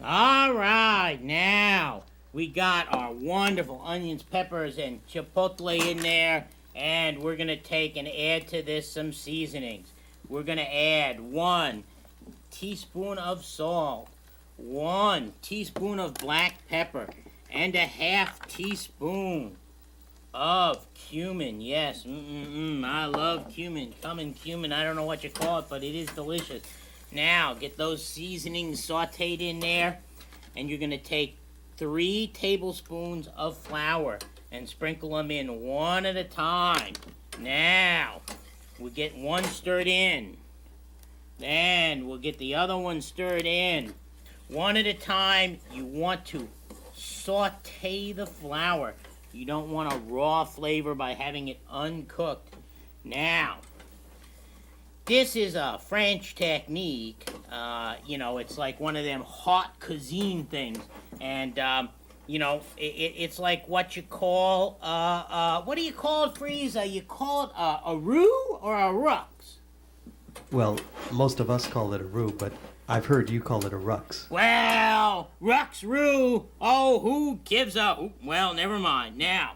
All right, now we got our wonderful onions, peppers, and chipotle in there, and we're going to take and add to this some seasonings. We're going to add 1 teaspoon of salt, 1 teaspoon of black pepper, and a half teaspoon of cumin. Yes, I love cumin. Cumin, I don't know what you call it, but it is delicious. Now, get those seasonings sauteed in there, and you're going to take 3 tablespoons of flour and sprinkle them in one at a time. Now, we'll get one stirred in. Then we'll get the other one stirred in. One at a time, you want to saute the flour. You don't want a raw flavor by having it uncooked. Now, this is a French technique. It's like one of them hot cuisine things. And, it's like what you call, what do you call it, Freeze? You call it a roux or a rux? Well, most of us call it a roux, but I've heard you call it a rux. Well, rux roux. Oh, who gives a... Well, never mind. Now,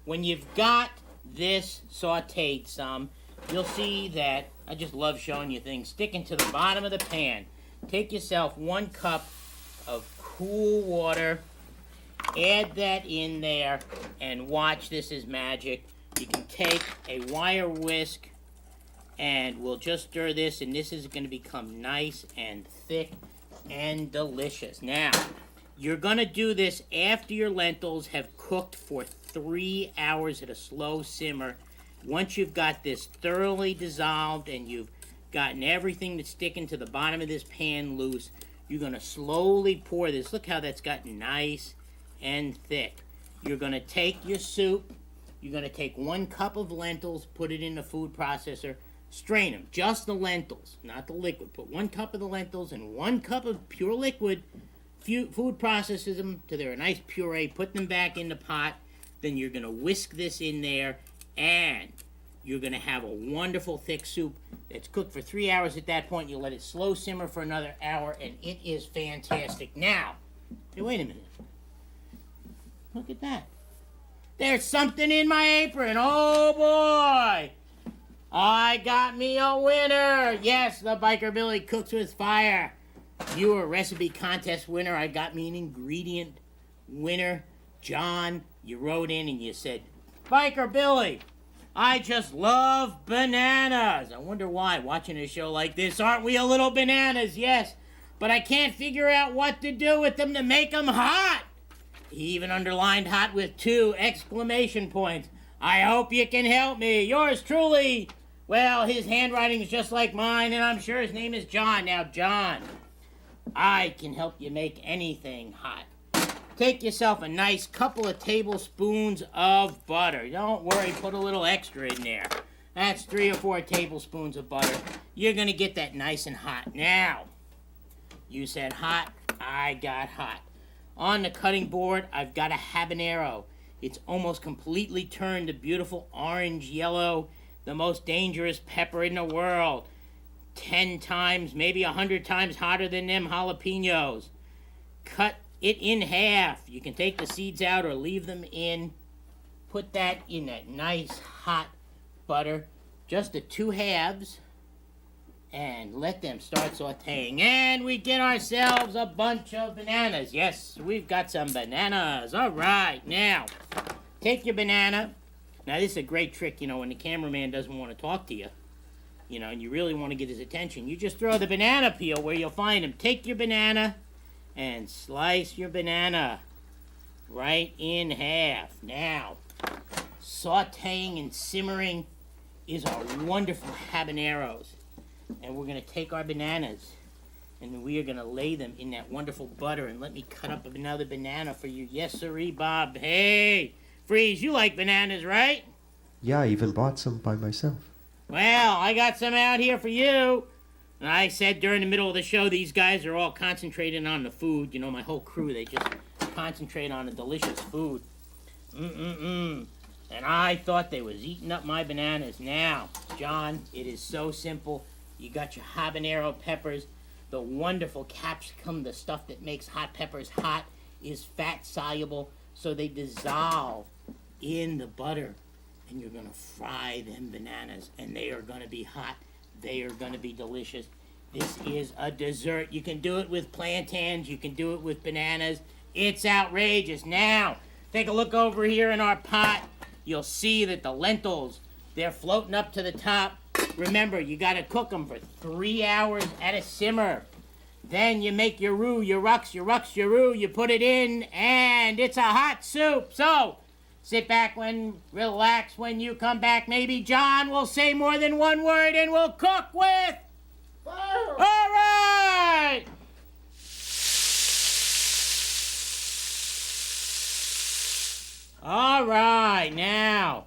when you've got this sauteed some, you'll see that... I just love showing you things. Sticking to the bottom of the pan. Take yourself 1 cup of cool water. Add that in there and watch. This is magic. You can take a wire whisk and we'll just stir this, and this is going to become nice and thick and delicious. Now, you're going to do this after your lentils have cooked for 3 hours at a slow simmer. Once you've got this thoroughly dissolved and you've gotten everything that's sticking to the bottom of this pan loose, you're going to slowly pour this. Look how that's gotten nice and thick. You're going to take your soup. You're going to take 1 cup of lentils, put it in the food processor, strain them, just the lentils, not the liquid. Put 1 cup of the lentils and 1 cup of pure liquid, food processes them to their nice puree, put them back in the pot. Then you're going to whisk this in there, and you're going to have a wonderful thick soup that's cooked for 3 hours. At that point, you let it slow simmer for another hour, and it is fantastic. Now, hey, wait a minute. Look at that. There's something in my apron. Oh, boy. I got me a winner. Yes, the Biker Billy cooks with fire. You were a recipe contest winner. I got me an ingredient winner. John, you wrote in and you said, Biker Billy, I just love bananas. I wonder why, watching a show like this, aren't we a little bananas? Yes, but I can't figure out what to do with them to make them hot. He even underlined hot with 2 exclamation points. I hope you can help me. Yours truly. Well, his handwriting is just like mine, and I'm sure his name is John. Now, John, I can help you make anything hot. Take yourself a nice couple of tablespoons of butter. Don't worry, put a little extra in there. That's 3 or 4 tablespoons of butter. You're going to get that nice and hot. Now, you said hot, I got hot. On the cutting board, I've got a habanero. It's almost completely turned to beautiful orange yellow, the most dangerous pepper in the world. 10 times, maybe 100 times hotter than them jalapenos. Cut it in half. You can take the seeds out or leave them in. Put that in that nice hot butter, just the 2 halves, and let them start sauteing. And we get ourselves a bunch of bananas. Yes, we've got some bananas. All right, now, take your banana. Now, this is a great trick, when the cameraman doesn't want to talk to you, and you really want to get his attention. You just throw the banana peel where you'll find him. Take your banana and slice your banana right in half. Now, sauteing and simmering is our wonderful habaneros. And we're going to take our bananas and we are going to lay them in that wonderful butter. And let me cut up another banana for you. Yes, sirree, Bob. Hey, Freeze, you like bananas, right? Yeah, I even bought some by myself. Well, I got some out here for you. And I said during the middle of the show, these guys are all concentrating on the food. My whole crew, they just concentrate on the delicious food. And I thought they was eating up my bananas. Now, John, it is so simple. You got your habanero peppers. the wonderful capsicum, the stuff that makes hot peppers hot, is fat soluble, so they dissolve in the butter. And you're gonna fry them bananas, and they are gonna be hot. They are gonna be delicious. This is a dessert. You can do it with plantains. You can do it with bananas. It's outrageous. Now, take a look over here in our pot. You'll see that the lentils, they're floating up to the top. Remember, you gotta cook them for 3 hours at a simmer. Then you make your roux, your rucks, your roux. You put it in, and it's a hot soup. So, sit back relax when you come back. Maybe John will say more than one word, and we'll cook with fire. All right! All right, now,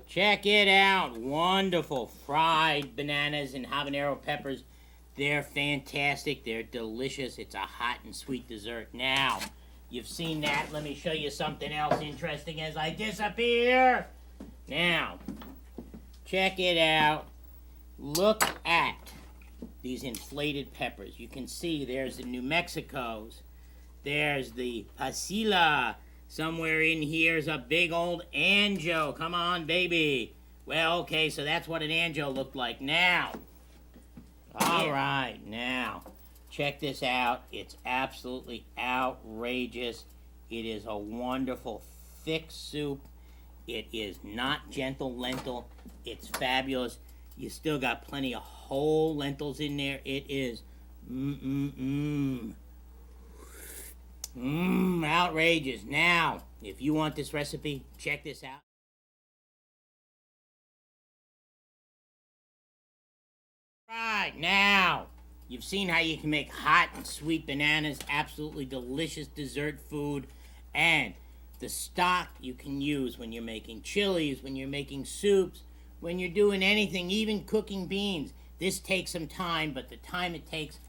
check it out. Wonderful fried bananas and habanero peppers. They're fantastic. They're delicious. It's a hot and sweet dessert. Now, you've seen that. Let me show you something else interesting as I disappear. Now, check it out. Look at these inflated peppers. You can see there's the New Mexico's. There's the pasilla. Somewhere in here's a big old anjo. Come on, baby. Well, okay, so that's what an anjo looked like. Now, all right, now, check this out. It's absolutely outrageous. It is a wonderful, thick soup. It is not gentle lentil. It's fabulous. You still got plenty of whole lentils in there. It is outrageous. Now, if you want this recipe, check this out. Right, now, you've seen how you can make hot and sweet bananas, absolutely delicious dessert food, and the stock you can use when you're making chilies, when you're making soups, when you're doing anything, even cooking beans. This takes some time, but the time it takes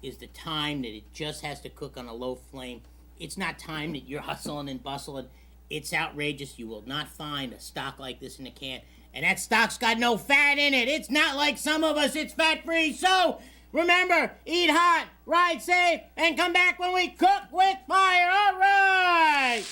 is the time that it just has to cook on a low flame. It's not time that you're hustling and bustling. It's outrageous. You will not find a stock like this in a can. And that stock's got no fat in it. It's not like some of us. It's fat-free. So, remember, eat hot, ride safe, and come back when we cook with fire. All right!